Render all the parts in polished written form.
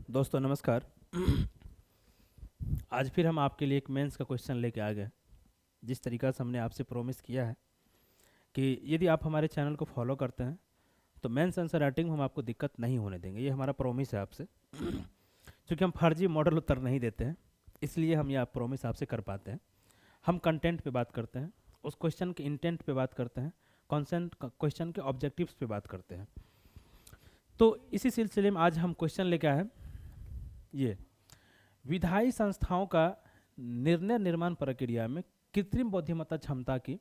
दोस्तों नमस्कार। आज फिर हम आपके लिए एक मेंस का क्वेश्चन लेके आ गए। जिस तरीका से हमने आपसे प्रॉमिस किया है कि यदि आप हमारे चैनल को फॉलो करते हैं तो मेंस आंसर राइटिंग में हम आपको दिक्कत नहीं होने देंगे। ये हमारा प्रॉमिस है आपसे। क्योंकि हम फर्जी मॉडल उत्तर नहीं देते हैं, इसलिए हम ये आप प्रॉमिस आपसे कर पाते हैं। हम कंटेंट पे बात करते हैं, उस क्वेश्चन के इंटेंट पे बात करते हैं, कॉन्सेंट क्वेश्चन के ऑब्जेक्टिव्स पे बात करते हैं। तो इसी सिलसिले में आज हम क्वेश्चन लेके आए हैं, ये विधायी संस्थाओं का निर्णय निर्माण प्रक्रिया में कृत्रिम बुद्धिमत्ता क्षमता की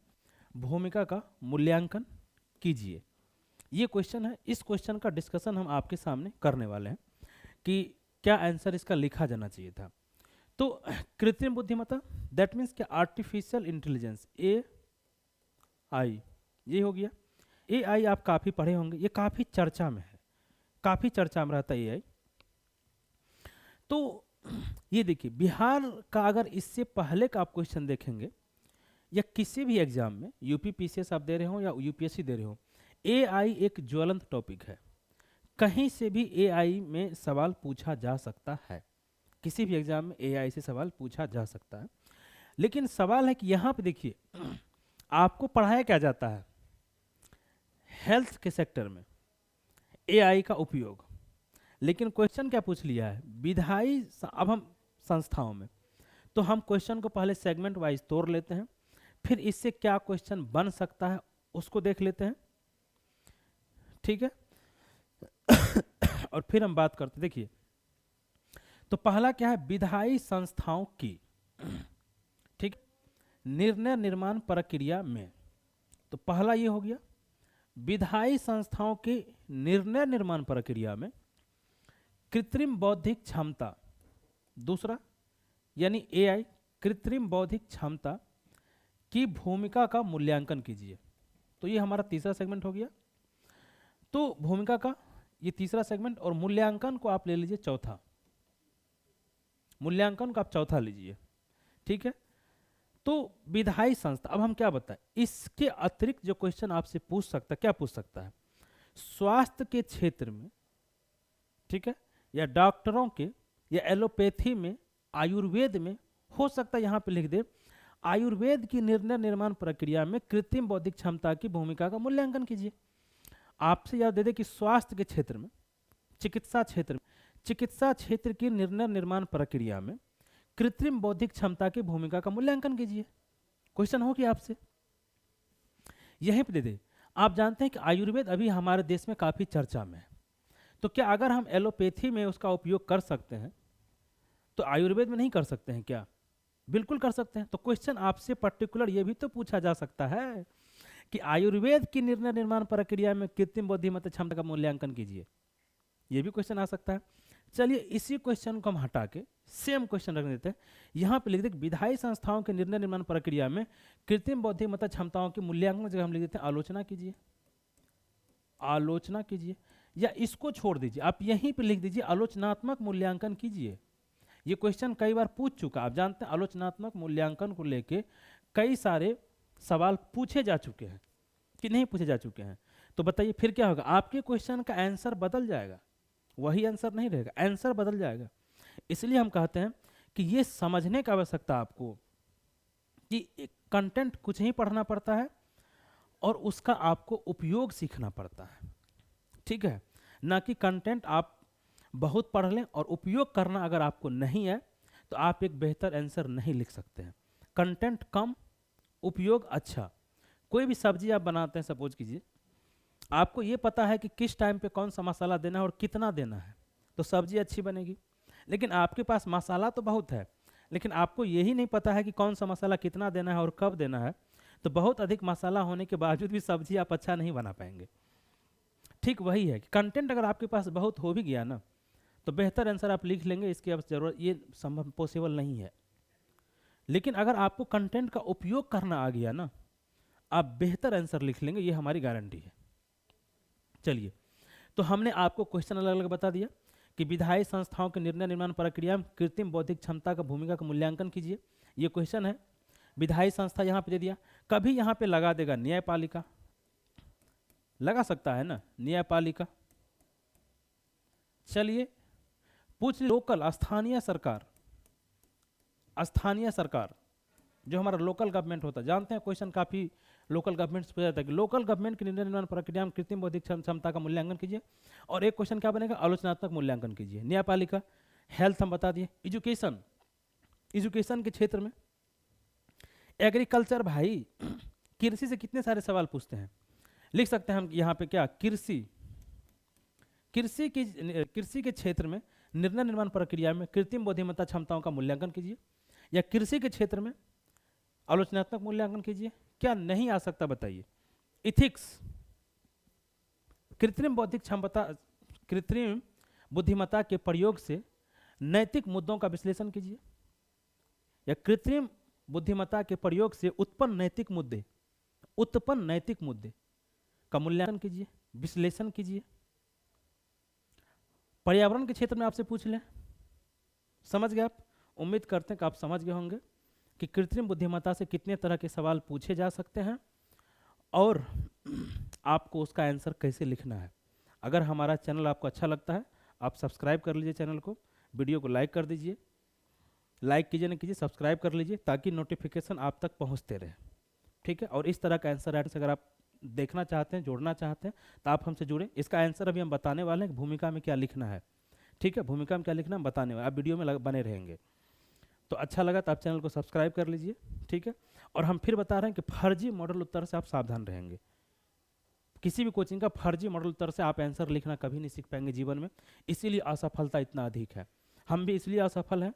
भूमिका का मूल्यांकन कीजिए। ये क्वेश्चन है। इस क्वेश्चन का डिस्कशन हम आपके सामने करने वाले हैं कि क्या आंसर इसका लिखा जाना चाहिए था। तो कृत्रिम बुद्धिमत्ता दैट मीन्स क्या, आर्टिफिशियल इंटेलिजेंस, ए आई, ये हो गया। ए आई आप काफ़ी पढ़े होंगे, ये काफ़ी चर्चा में है, काफ़ी चर्चा में रहता है ए आई। तो ये देखिए, बिहार का अगर इससे पहले का आप क्वेश्चन देखेंगे या किसी भी एग्जाम में, यूपी पीसीएस आप दे रहे हो या यूपीएससी दे रहे हो, एआई एक ज्वलंत टॉपिक है। कहीं से भी एआई में सवाल पूछा जा सकता है, किसी भी एग्जाम में एआई से सवाल पूछा जा सकता है। लेकिन सवाल है कि यहाँ पे देखिए, आपको पढ़ाया क्या जाता है हेल्थ के सेक्टर में एआई का उपयोग, लेकिन क्वेश्चन क्या पूछ लिया है विधायी अब हम संस्थाओं में। तो हम क्वेश्चन को पहले सेगमेंट वाइज तोड़ लेते हैं, फिर इससे क्या क्वेश्चन बन सकता है उसको देख लेते हैं, ठीक है। और फिर हम बात करते, देखिए तो पहला क्या है, विधायी संस्थाओं की, ठीक, निर्णय निर्माण प्रक्रिया में। तो पहला ये हो गया, विधायी संस्थाओं के निर्णय निर्माण प्रक्रिया में कृत्रिम बौद्धिक क्षमता, दूसरा यानी एआई कृत्रिम बौद्धिक क्षमता की भूमिका का मूल्यांकन कीजिए। तो ये हमारा तीसरा सेगमेंट हो गया। तो भूमिका का ये तीसरा सेगमेंट, और मूल्यांकन को आप ले लीजिए चौथा, मूल्यांकन को आप चौथा लीजिए, ठीक है। तो विधायी संस्था, अब हम क्या बताएं, इसके अतिरिक्त जो क्वेश्चन आपसे पूछ सकता है, क्या पूछ सकता है, स्वास्थ्य के क्षेत्र में, ठीक है, या डॉक्टरों के, या एलोपैथी में, आयुर्वेद में, हो सकता है यहां पे लिख दे आयुर्वेद की निर्णय निर्माण प्रक्रिया में कृत्रिम बौद्धिक क्षमता की भूमिका का मूल्यांकन कीजिए। आपसे याद दे दे कि स्वास्थ्य के क्षेत्र में, चिकित्सा क्षेत्र में, चिकित्सा क्षेत्र की निर्णय निर्माण प्रक्रिया में कृत्रिम बौद्धिक क्षमता की भूमिका का मूल्यांकन कीजिए। क्वेश्चन हो कि आपसे यहीं पे दे दे। आप जानते हैं कि आयुर्वेद अभी हमारे देश में काफी चर्चा में है, तो क्या अगर हम एलोपैथी में उसका उपयोग कर सकते हैं तो आयुर्वेद में नहीं कर सकते हैं क्या? बिल्कुल कर सकते हैं। तो क्वेश्चन आपसे पर्टिकुलर ये भी तो पूछा जा सकता है कि आयुर्वेद की निर्णय निर्माण प्रक्रिया में कृत्रिम बुद्धिमत्ता क्षमता का मूल्यांकन कीजिए, ये भी क्वेश्चन आ सकता है। चलिए इसी क्वेश्चन को हम हटा के सेम क्वेश्चन रख देते हैं, यहाँ पे लिख देते विधायी संस्थाओं के निर्णय निर्माण प्रक्रिया में कृत्रिम बुद्धिमत्ता क्षमताओं के मूल्यांकन जगह हम लिख देते हैं आलोचना कीजिए, आलोचना कीजिए, या इसको छोड़ दीजिए, आप यहीं पे लिख दीजिए आलोचनात्मक मूल्यांकन कीजिए। ये क्वेश्चन कई बार पूछ चुका, आप जानते हैं आलोचनात्मक मूल्यांकन को लेके कई सारे सवाल पूछे जा चुके हैं कि नहीं पूछे जा चुके हैं। तो बताइए फिर क्या होगा, आपके क्वेश्चन का आंसर बदल जाएगा, वही आंसर नहीं रहेगा, आंसर बदल जाएगा। इसलिए हम कहते हैं कि ये समझने की आवश्यकता आपको कि कंटेंट कुछ ही पढ़ना पड़ता है और उसका आपको उपयोग सीखना पड़ता है, ठीक है, ना कि कंटेंट आप बहुत पढ़ लें और उपयोग करना अगर आपको नहीं है तो आप एक बेहतर आंसर नहीं लिख सकते हैं। कंटेंट कम, उपयोग अच्छा। कोई भी सब्जी आप बनाते हैं, सपोज कीजिए आपको ये पता है कि किस टाइम पे कौन सा मसाला देना है और कितना देना है, तो सब्जी अच्छी बनेगी। लेकिन आपके पास मसाला तो बहुत है, लेकिन आपको यही नहीं पता है कि कौन सा मसाला कितना देना है और कब देना है, तो बहुत अधिक मसाला होने के बावजूद भी सब्जी आप अच्छा नहीं बना पाएंगे। ठीक वही है कि कंटेंट अगर आपके पास बहुत हो भी गया ना, तो बेहतर आंसर आप लिख लेंगे, इसकी अब जरूरत, ये संभव पॉसिबल नहीं है। लेकिन अगर आपको कंटेंट का उपयोग करना आ गया ना, आप बेहतर आंसर लिख लेंगे, ये हमारी गारंटी है। चलिए, तो हमने आपको क्वेश्चन अलग अलग बता दिया कि विधायी संस्थाओं के निर्णय निर्माण प्रक्रिया में कृत्रिम बौद्धिक क्षमता का भूमिका का मूल्यांकन कीजिए, ये क्वेश्चन है। विधायी संस्था यहाँ पे दे दिया, कभी यहाँ पे लगा देगा न्यायपालिका, लगा सकता है ना न्यायपालिका। चलिए पूछ लोकल, स्थानीय सरकार, स्थानीय सरकार जो हमारा लोकल गवर्नमेंट होता है, जानते हैं क्वेश्चन काफी लोकल गवर्नमेंट से पूछा जाता है कि लोकल गवर्नमेंट की निर्णय निर्माण प्रक्रिया में कृत्रिम बौद्धिक क्षमता का मूल्यांकन कीजिए। और एक क्वेश्चन क्या बनेगा, आलोचनात्मक मूल्यांकन कीजिए। न्यायपालिका, हेल्थ हम बता दिए। एजुकेशन, एजुकेशन के क्षेत्र में एग्रीकल्चर, भाई कृषि से कितने सारे सवाल पूछते हैं, लिख सकते हैं हम यहाँ पे क्या, कृषि, कृषि के क्षेत्र में निर्णय निर्माण प्रक्रिया में कृत्रिम बुद्धिमत्ता क्षमताओं का मूल्यांकन कीजिए, या कृषि के क्षेत्र में आलोचनात्मक मूल्यांकन कीजिए। क्या नहीं आ सकता बताइए। इथिक्स, कृत्रिम बौद्धिक क्षमता, कृत्रिम बुद्धिमत्ता के प्रयोग से नैतिक मुद्दों का विश्लेषण कीजिए, या कृत्रिम बुद्धिमत्ता के प्रयोग से उत्पन्न नैतिक मुद्दे का मूल्यांकन कीजिए, विश्लेषण कीजिए। पर्यावरण के क्षेत्र में आपसे पूछ लें, समझ गए आप? उम्मीद करते हैं कि आप समझ गए होंगे कि कृत्रिम बुद्धिमत्ता से कितने तरह के सवाल पूछे जा सकते हैं और आपको उसका आंसर कैसे लिखना है। अगर हमारा चैनल आपको अच्छा लगता है, आप सब्सक्राइब कर लीजिए चैनल को, वीडियो को लाइक कर दीजिए, लाइक कीजिए न कीजिए, सब्सक्राइब कर लीजिए ताकि नोटिफिकेशन आप तक पहुंचते रहे, ठीक है। और इस तरह का आंसर राइट्स अगर आप देखना चाहते हैं, जोड़ना चाहते हैं, तो आप हमसे जुड़े। इसका आंसर अभी हम बताने वाले हैं कि भूमिका में क्या लिखना है, ठीक है। भूमिका में क्या लिखना है हम बताने वाले, आप वीडियो में बने रहेंगे। तो अच्छा लगा तो आप चैनल को सब्सक्राइब कर लीजिए, ठीक है। और हम फिर बता रहे हैं कि फर्जी मॉडल उत्तर से आप सावधान रहेंगे। किसी भी कोचिंग का फर्जी मॉडल उत्तर से आप आंसर लिखना कभी नहीं सीख पाएंगे जीवन में, इसीलिए असफलता इतना अधिक है। हम भी इसलिए असफल हैं,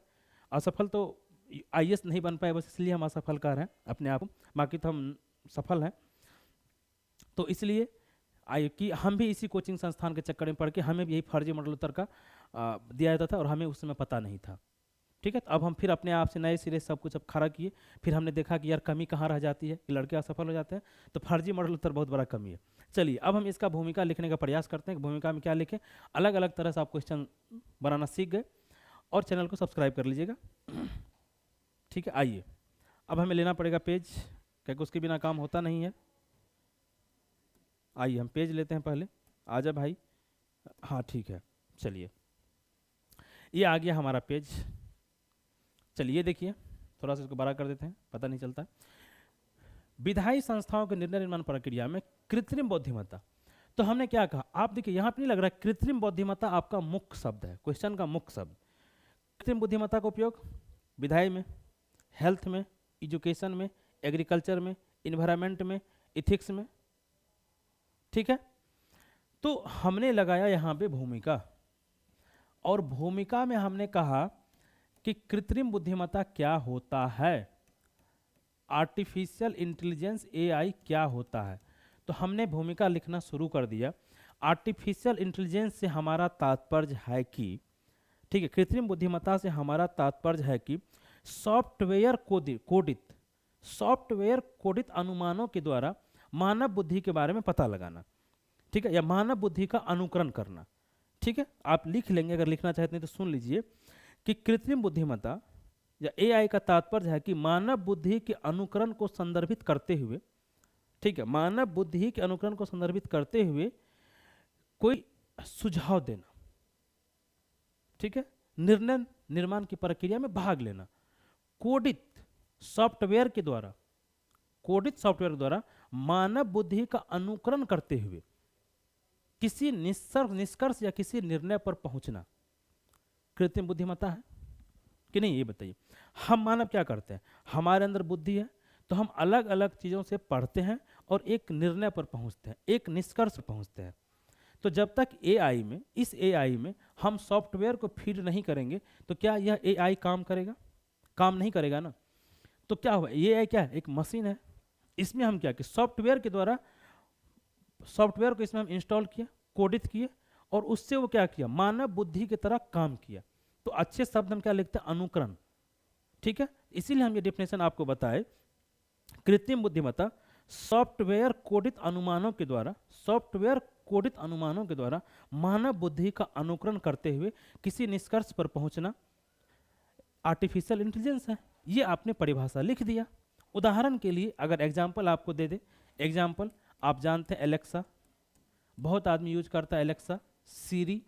असफल तो IAS नहीं बन पाए बस इसलिए हम असफल कर रहे हैं अपने आप को, बाकी तो हम सफल हैं। तो इसलिए कि हम भी इसी कोचिंग संस्थान के चक्कर में पढ़ के हमें भी यही फर्जी मॉडल उत्तर का दिया जाता था और हमें उस समय पता नहीं था, ठीक है। तो अब हम फिर अपने आप से नए सिरे सब कुछ अब खड़ा किए, फिर हमने देखा कि यार कमी कहाँ रह जाती है कि लड़के असफल हो जाते हैं, तो फर्जी मॉडल उत्तर बहुत बड़ा कमी है। चलिए अब हम इसका भूमिका लिखने का प्रयास करते हैं कि भूमिका में क्या लिखें। अलग अलग तरह से आप क्वेश्चन बनाना सीख गए और चैनल को सब्सक्राइब कर लीजिएगा, ठीक है। आइए अब हमें लेना पड़ेगा पेज, क्योंकि उसके बिना काम होता नहीं है। आइए हम पेज लेते हैं पहले, आजा भाई, हाँ ठीक है। चलिए ये आ गया हमारा पेज, चलिए देखिए, थोड़ा सा इसको बड़ा कर देते हैं, पता नहीं चलता। विधायी संस्थाओं के निर्णय निर्माण प्रक्रिया में कृत्रिम बुद्धिमत्ता, तो हमने क्या कहा, आप देखिए यहाँ पे नहीं लग रहा है, कृत्रिम बुद्धिमत्ता आपका मुख्य शब्द है, क्वेश्चन का मुख्य शब्द। कृत्रिम बुद्धिमत्ता का उपयोग विधायी में, हेल्थ में, एजुकेशन में, एग्रीकल्चर में, इन्वायरमेंट में, इथिक्स में, ठीक है। तो हमने लगाया यहाँ पे भूमिका, और भूमिका में हमने कहा कि कृत्रिम बुद्धिमत्ता क्या होता है, आर्टिफिशियल इंटेलिजेंस AI क्या होता है। तो हमने भूमिका लिखना शुरू कर दिया। आर्टिफिशियल इंटेलिजेंस से हमारा तात्पर्य है कि, ठीक है, कृत्रिम बुद्धिमत्ता से हमारा तात्पर्य है कि सॉफ्टवेयर कोडित अनुमानों के द्वारा मानव बुद्धि के बारे में पता लगाना, ठीक है, या मानव बुद्धि का अनुकरण करना, ठीक है। आप लिख लेंगे अगर लिखना चाहते हैं तो सुन लीजिए कि कृत्रिम बुद्धिमत्ता या AI का तात्पर्य है कि मानव बुद्धि के अनुकरण को संदर्भित करते हुए, ठीक है, मानव बुद्धि के अनुकरण को संदर्भित करते हुए कोई सुझाव देना, ठीक है, निर्णय निर्माण की प्रक्रिया में भाग लेना, कोडित सॉफ्टवेयर द्वारा मानव बुद्धि का अनुकरण करते हुए किसी निष्कर्ष या किसी निर्णय पर पहुंचना कृत्रिम बुद्धिमत्ता है कि नहीं, ये बताइए। हम मानव क्या करते हैं, हमारे अंदर बुद्धि है तो हम अलग अलग चीज़ों से पढ़ते हैं और एक निर्णय पर पहुंचते हैं, एक निष्कर्ष पर पहुंचते हैं। तो जब तक इस AI में हम सॉफ्टवेयर को फीड नहीं करेंगे तो क्या यह AI काम करेगा? काम नहीं करेगा ना। तो क्या हुआ, AI क्या है, एक मशीन है, इसमें हम क्या कि सॉफ्टवेयर के द्वारा सॉफ्टवेयर को इसमें हम इंस्टॉल किया, कोडित किए, और उससे वो क्या किया, मानव बुद्धि की तरह काम किया। तो अच्छे शब्द हम क्या लिखते हैं, अनुकरण, ठीक है। इसीलिए हम ये डेफिनेशन आपको बताए, कृत्रिम बुद्धिमत्ता सॉफ्टवेयर कोडित अनुमानों के द्वारा मानव बुद्धि का अनुकरण करते हुए किसी निष्कर्ष पर पहुंचना आर्टिफिशियल इंटेलिजेंस है। ये आपने परिभाषा लिख दिया। उदाहरण के लिए अगर एग्जाम्पल आपको दे दे, एग्जाम्पल आप जानते हैं एलेक्सा, बहुत आदमी यूज करता है एलेक्सा, सीरी,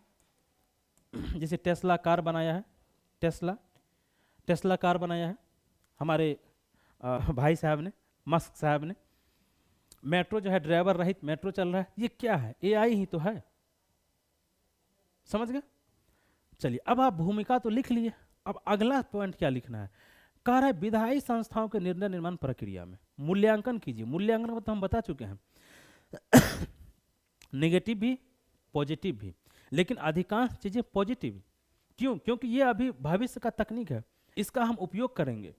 जैसे टेस्ला कार बनाया है, टेस्ला कार बनाया है हमारे भाई साहब ने, मस्क साहब ने। मेट्रो जो है ड्राइवर रहित मेट्रो चल रहा है, ये क्या है? एआई ही तो है। समझ गए? चलिए, अब आप भूमिका तो लिख लिए, अब अगला पॉइंट क्या लिखना है? कह रहा है विधायी संस्थाओं के निर्णय निर्माण प्रक्रिया में मूल्यांकन कीजिए। मूल्यांकन तो हम बता चुके हैं, नेगेटिव भी पॉजिटिव भी, लेकिन अधिकांश चीजें पॉजिटिव। क्यों? क्योंकि ये अभी भविष्य का तकनीक है, इसका हम उपयोग करेंगे,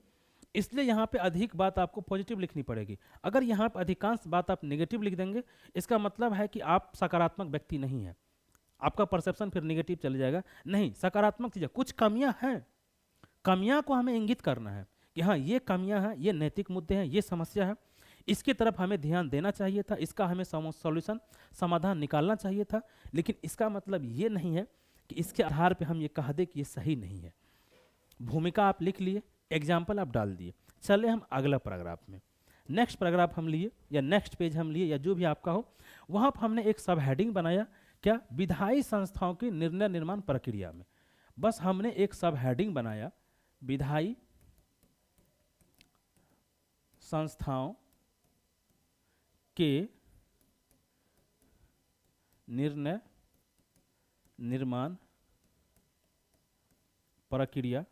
इसलिए यहाँ पे अधिक बात आपको पॉजिटिव लिखनी पड़ेगी। अगर यहाँ पे अधिकांश बात आप नेगेटिव लिख देंगे, इसका मतलब है कि आप सकारात्मक व्यक्ति नहीं है, आपका परसेप्शन फिर नेगेटिव चले जाएगा। नहीं, सकारात्मक चीजें, कुछ कमियां हैं, कमियां को हमें इंगित करना है कि हाँ ये कमियां हैं, ये नैतिक मुद्दे हैं, ये समस्या है, इसकी तरफ हमें ध्यान देना चाहिए था, इसका हमें सॉल्यूशन समाधान निकालना चाहिए था। लेकिन इसका मतलब ये नहीं है कि इसके आधार पे हम ये कह दें कि ये सही नहीं है। भूमिका आप लिख लिए, एग्जाम्पल आप डाल दिए। चले हम अगला पैराग्राफ में, नेक्स्ट पैराग्राफ हम लिए या नेक्स्ट पेज हम लिए या जो भी आपका हो, वहाँ पर हमने एक सब हेडिंग बनाया, क्या? विधायी संस्थाओं की निर्णय निर्माण प्रक्रिया में। बस हमने एक सब हेडिंग बनाया, विधायी संस्थाओं के निर्णय निर्माण प्रक्रिया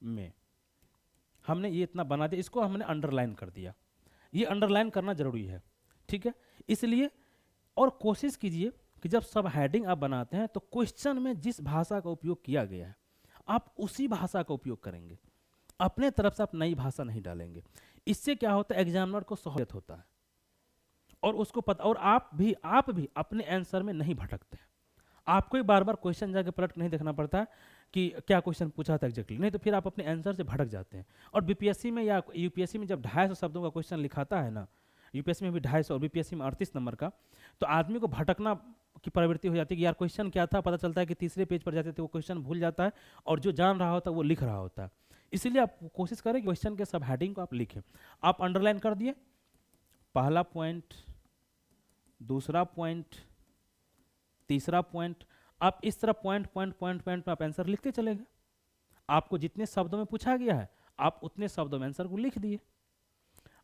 में हमने ये इतना बना दिया, इसको हमने अंडरलाइन कर दिया। ये अंडरलाइन करना जरूरी है, ठीक है? इसलिए और कोशिश कीजिए कि जब सब हेडिंग आप बनाते हैं तो क्वेश्चन में जिस भाषा का उपयोग किया गया है आप उसी भाषा का उपयोग करेंगे, अपने तरफ से आप नई भाषा नहीं डालेंगे। इससे क्या होता है? एग्जामिनर को सहूलियत होता है और उसको पता, और आप भी अपने आंसर में नहीं भटकते हैं। आपको ही बार बार क्वेश्चन जाके पलट नहीं देखना पड़ता है कि क्या क्वेश्चन पूछा था एग्जैक्टली, नहीं तो फिर आप अपने आंसर से भटक जाते हैं। और बीपीएससी में या यूपीएससी में जब 250 शब्दों का क्वेश्चन लिखाता है ना, यूपीएससी में भी 250 और बीपीएससी में 38 नंबर का, तो आदमी को भटकना की प्रवृत्ति हो जाती है कि यार क्वेश्चन क्या था, पता चलता है कि तीसरे पेज पर जाते थे वो क्वेश्चन भूल जाता है और जो जान रहा होता है वो लिख रहा होता है। इसलिए आप कोशिश करें कि क्वेश्चन के सब हेडिंग को आप लिखें। आप अंडरलाइन कर दिए, पहला पॉइंट, दूसरा पॉइंट, तीसरा पॉइंट, आप इस तरह पॉइंट पॉइंट पॉइंट पॉइंट में आप आंसर लिखते चले गए। आपको जितने शब्दों में पूछा गया है आप उतने शब्दों में आंसर को लिख दिए।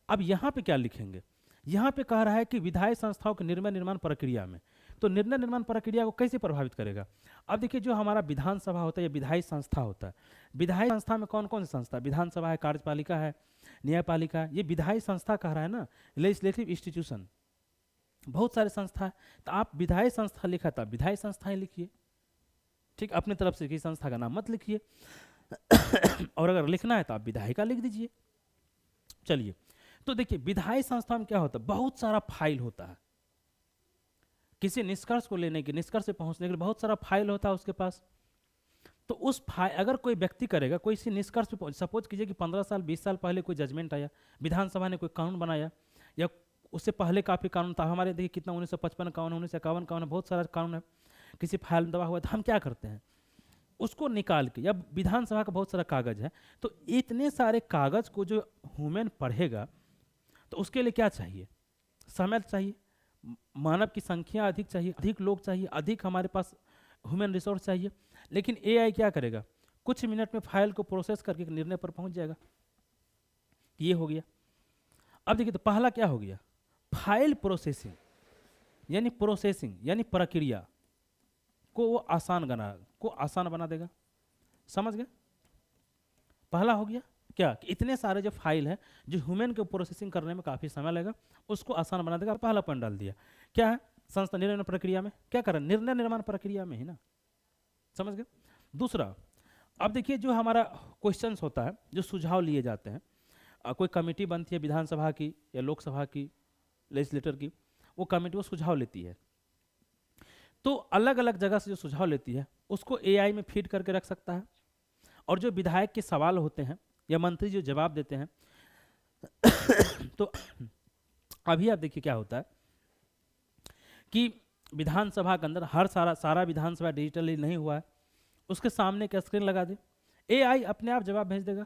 अब यहाँ पे क्या लिखेंगे? यहाँ पे कह रहा है कि विधायी संस्थाओं के निर्णय निर्माण प्रक्रिया में, तो निर्णय निर्माण प्रक्रिया को कैसे प्रभावित करेगा? अब देखिए, जो हमारा विधानसभा होता है या विधायी संस्था होता है, विधायी संस्था में कौन कौन सी संस्था? विधानसभा है, कार्यपालिका है, न्यायपालिका है, ये विधायी संस्था कह रहा है ना, लेजिस्लेटिव इंस्टीट्यूशन, बहुत सारे संस्था है। तो आप विधायी संस्था लिखा था, विधायी संस्थाएं लिखिए, ठीक? अपने तरफ से किसी संस्था का नाम मत लिखिए और अगर लिखना है तो आप विधायिका लिख दीजिए। चलिए, तो देखिए विधायी संस्था में क्या होता है? बहुत सारा फाइल होता है, किसी निष्कर्ष को लेने के, निष्कर्ष से पहुंचने के लिए बहुत सारा फाइल होता है उसके पास। तो उस फाइल, अगर कोई व्यक्ति करेगा, कोई इसी निष्कर्ष पे पहुंच, सपोज कीजिए कि 15 साल 20 साल पहले कोई जजमेंट आया, विधानसभा ने कोई कानून बनाया, या उससे पहले काफ़ी कानून था हमारे, देखिए कितना 1955 कानून, 1951 कानून है, बहुत सारा कानून है, किसी फाइल में दबा हुआ है। तो हम क्या करते हैं? उसको निकाल के, या विधानसभा का बहुत सारा कागज है, तो इतने सारे कागज को जो ह्यूमन पढ़ेगा तो उसके लिए क्या चाहिए? समय चाहिए, मानव की संख्या अधिक चाहिए, अधिक लोग चाहिए, अधिक हमारे पास ह्यूमन रिसोर्स चाहिए। लेकिन एआई क्या करेगा? कुछ मिनट में फाइल को प्रोसेस करके एक निर्णय पर पहुंच जाएगा। ये हो गया। अब देखिए, तो पहला क्या हो गया? फाइल प्रोसेसिंग, यानी प्रक्रिया को वो आसान बना देगा। समझ गए? पहला हो गया क्या? कि इतने सारे जो फाइल है जो ह्यूमन को प्रोसेसिंग करने में काफी समय लगेगा, उसको आसान बना देगा। पहला पॉइंट डाल दिया। क्या है? संस्था निर्णय प्रक्रिया में क्या कर रहा है? निर्णय निर्माण प्रक्रिया में ही ना। समझ गए? दूसरा, अब देखिए जो हमारा क्वेश्चंस होता है, जो सुझाव लिए जाते हैं, कोई कमेटी बनती है विधानसभा की या लोकसभा की, लेजिस्लेटर की, वो कमेटी वो सुझाव लेती है, तो अलग अलग जगह से जो सुझाव लेती है उसको एआई में फीड करके रख सकता है। और जो विधायक के सवाल होते हैं या मंत्री जो जवाब देते हैं तो अभी आप देखिए क्या होता है कि विधानसभा के अंदर हर सारा विधानसभा डिजिटली नहीं हुआ है, उसके सामने एक स्क्रीन लगा दे, एआई अपने आप जवाब भेज देगा।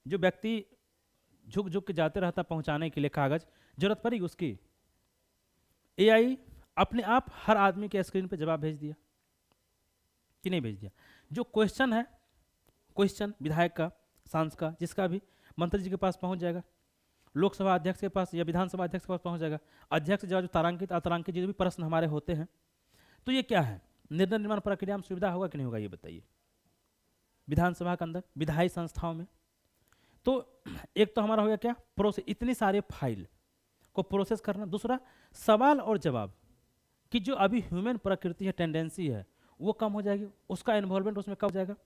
जो व्यक्ति झुक झुक के जाते रहता पहुंचाने के लिए कागज, जरूरत पड़ी उसकी, एआई अपने आप हर आदमी के स्क्रीन पे जवाब भेज दिया कि नहीं भेज दिया? जो क्वेश्चन है, क्वेश्चन विधायक का, सांसद का, जिसका भी, मंत्री जी के पास पहुंच जाएगा, लोकसभा अध्यक्ष के पास या विधानसभा अध्यक्ष के पास पहुंच जाएगा, अध्यक्ष जो तारांकित अतारांकित जो भी प्रश्न हमारे होते हैं। तो ये क्या है? निर्णय निर्माण प्रक्रिया में सुविधा होगा कि नहीं होगा, ये बताइए। विधानसभा के अंदर, विधायी संस्थाओं में। तो एक तो हमारा हो गया क्या, प्रोसेस, इतनी सारे फाइल को प्रोसेस करना। दूसरा, सवाल और जवाब की जो अभी ह्यूमन प्रकृति है, टेंडेंसी है, वो कम हो जाएगी, उसका इन्वॉल्वमेंट उसमें कम हो जाएगा।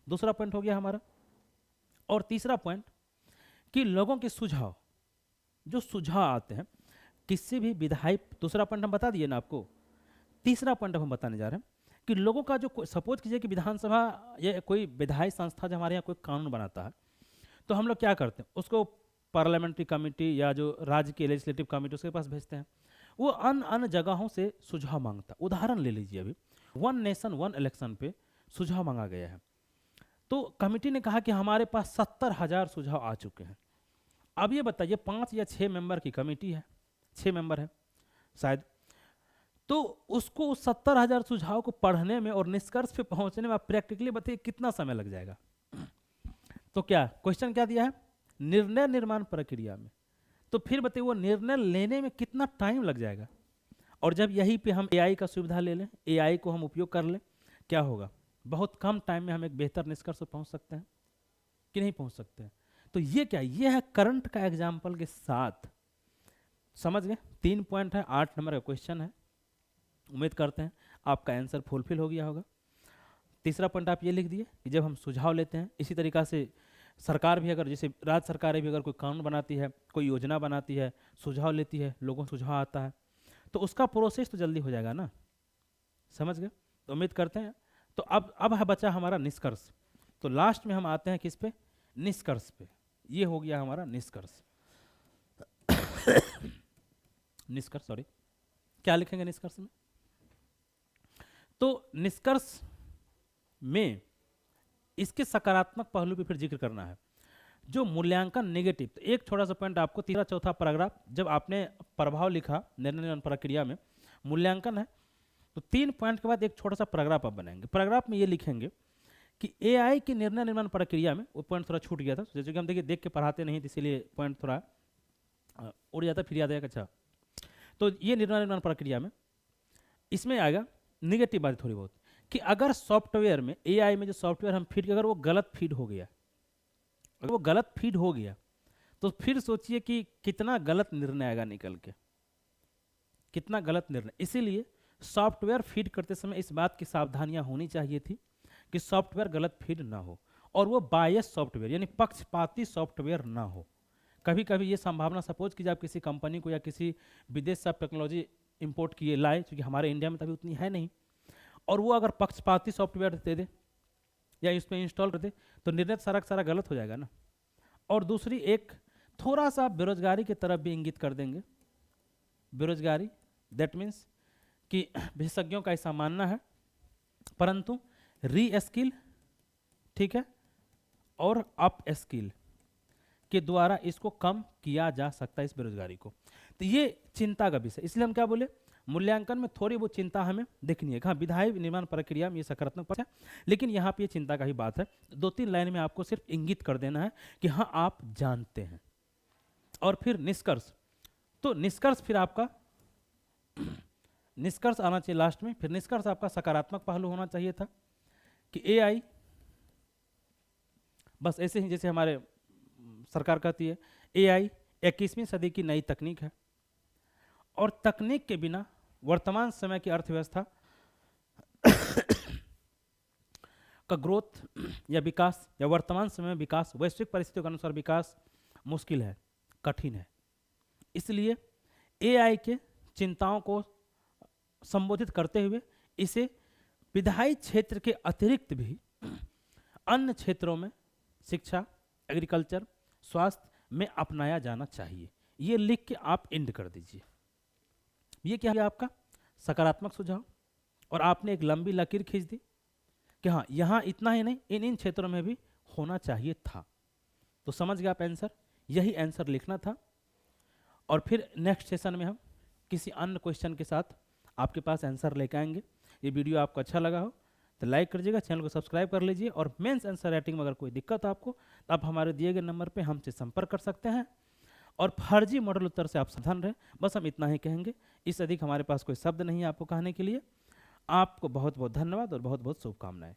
दूसरा पॉइंट हो गया हमारा। और तीसरा पॉइंट कि लोगों के सुझाव, जो सुझाव आते हैं किसी भी विधायी, दूसरा पॉइंट हम बता दिए ना आपको। तीसरा पॉइंट हम बताने जा रहे हैं कि लोगों का जो, सपोज कीजिए कि विधानसभा या कोई विधायी संस्था जो हमारे यहाँ कोई कानून बनाता है, तो हम लोग क्या करते हैं, उसको पार्लियामेंट्री कमेटी या जो राज्य की लेजिस्लेटिव कमेटी उसके पास भेजते हैं। वो अन्य जगहों से सुझाव मांगता। उदाहरण ले लीजिए, अभी वन नेशन वन इलेक्शन पे सुझाव मांगा गया है, तो कमेटी ने कहा कि हमारे पास 70,000 सुझाव आ चुके हैं। अब ये बताइए, 5 या 6 मेंबर की कमेटी है, 6 मेंबर है शायद, तो उसको उस 70,000 सुझाव को पढ़ने में और निष्कर्ष पे पहुंचने में आप प्रैक्टिकली बताइए कितना समय लग जाएगा। तो क्या क्वेश्चन क्या दिया है, निर्णय निर्माण प्रक्रिया में, तो फिर बताइए वो निर्णय लेने में कितना टाइम लग जाएगा। और जब यहीं पे हम एआई का सुविधा ले लें, एआई को हम उपयोग कर लें, क्या होगा, बहुत कम टाइम में हम एक बेहतर निष्कर्ष पर पहुंच सकते हैं कि नहीं पहुंच सकते हैं। तो ये क्या, ये है करंट का एग्जाम्पल के साथ, समझ गए। 3 पॉइंट है, 8 नंबर का क्वेश्चन है। उम्मीद करते हैं आपका आंसर फुलफिल हो गया होगा। तीसरा पॉइंट आप ये लिख दिए कि जब हम सुझाव लेते हैं, इसी तरीका से सरकार भी, अगर जैसे राज्य सरकारें भी अगर कोई कानून बनाती है, कोई योजना बनाती है, सुझाव लेती है, लोगों सुझाव आता है, तो उसका प्रोसेस तो जल्दी हो जाएगा ना, समझ गए। तो उम्मीद करते हैं। तो अब है बचा हमारा निष्कर्ष। तो लास्ट में हम आते हैं किस पे, निष्कर्ष पे। ये हो गया हमारा निष्कर्ष। निष्कर्ष, सॉरी, क्या लिखेंगे निष्कर्ष में? तो निष्कर्ष में इसके सकारात्मक पहलू पे फिर जिक्र करना है। जो मूल्यांकन नेगेटिव, तो एक छोटा सा पॉइंट आपको, तीसरा चौथा पैराग्राफ, जब आपने प्रभाव लिखा निर्णय निर्माण प्रक्रिया में, मूल्यांकन है, तो 3 पॉइंट के बाद एक छोटा सा पैराग्राफ आप बनाएंगे। पैराग्राफ में ये लिखेंगे कि एआई की निर्णय निर्माण प्रक्रिया में, वो पॉइंट थोड़ा छूट गया था, जैसे कि हम देखिए देख के पढ़ाते नहीं, इसीलिए पॉइंट थोड़ा उड़ जाता, फिर याद आएगा। अच्छा, तो ये निर्णय निर्माण प्रक्रिया में इसमें आएगा निगेटिव बात थोड़ी बहुत, कि अगर सॉफ्टवेयर में, एआई में जो सॉफ्टवेयर हम फीड, अगर वो गलत फीड हो गया, अगर वो गलत फीड हो गया, तो फिर सोचिए कि कितना गलत निर्णय आएगा निकल के, कितना गलत निर्णय। इसीलिए सॉफ्टवेयर फीड करते समय इस बात की सावधानियां होनी चाहिए थी कि सॉफ्टवेयर गलत फीड ना हो, और वो बायस सॉफ्टवेयर यानी पक्षपाती सॉफ्टवेयर ना हो। कभी कभी ये संभावना, सपोज कि आप किसी कंपनी को या किसी विदेश से आप टेक्नोलॉजी इंपोर्ट किए लाए, क्योंकि हमारे इंडिया में तभी उतनी है नहीं, और वो अगर पक्षपाती सॉफ्टवेयर दे दे या इसमें इंस्टॉल कर दे, तो निर्णय सारा सारा गलत हो जाएगा ना। और दूसरी, एक थोड़ा सा बेरोजगारी की तरफ भी इंगित कर देंगे। बेरोजगारी, दैट मीन्स कि विशेषज्ञों का ऐसा मानना है, परंतु री स्किल, ठीक है, और अप स्किल के द्वारा इसको कम किया जा सकता है, इस बेरोजगारी को। तो ये चिंता का विषय, इसलिए हम क्या बोले, मूल्यांकन में थोड़ी वो चिंता हमें देखनी है। हाँ, विधायी निर्माण प्रक्रिया में ये सकारात्मक पक्ष है, लेकिन यहाँ पे ये चिंता का ही बात है। 2-3 लाइन में आपको सिर्फ इंगित कर देना है कि हाँ आप जानते हैं। और फिर निष्कर्ष, तो निष्कर्ष फिर आपका निष्कर्ष आना चाहिए लास्ट में। फिर निष्कर्ष आपका सकारात्मक पहलू होना चाहिए था कि एआई, बस ऐसे ही जैसे हमारे सरकार कहती है, एआई 21वीं सदी की नई तकनीक है, और तकनीक के बिना वर्तमान समय की अर्थव्यवस्था का ग्रोथ या विकास, या वर्तमान समय में विकास, वैश्विक परिस्थितियों के अनुसार विकास मुश्किल है, कठिन है। इसलिए एआई के चिंताओं को संबोधित करते हुए इसे विधायी क्षेत्र के अतिरिक्त भी अन्य क्षेत्रों में, शिक्षा, एग्रीकल्चर, स्वास्थ्य में अपनाया जाना चाहिए। ये लिख के आप एंड कर दीजिए। ये क्या है आपका सकारात्मक सुझाव, और आपने एक लंबी लकीर खींच दी कि हाँ यहाँ इतना ही नहीं, इन क्षेत्रों में भी होना चाहिए था। तो समझ गए आप आंसर, यही आंसर लिखना था। और फिर नेक्स्ट सेशन में हम किसी अन्य क्वेश्चन के साथ आपके पास आंसर लेकर आएंगे। ये वीडियो आपको अच्छा लगा हो तो लाइक कर दीजिएगा, चैनल को सब्सक्राइब कर लीजिए, और मेंस आंसर राइटिंग में अगर कोई दिक्कत हो आपको तो आप हमारे दिए गए नंबर पे हमसे संपर्क कर सकते हैं। और फर्जी मॉडल उत्तर से आप सावधान रहें, बस हम इतना ही कहेंगे, इस अधिक हमारे पास कोई शब्द नहीं है आपको कहने के लिए। आपको बहुत बहुत धन्यवाद और बहुत बहुत शुभकामनाएं।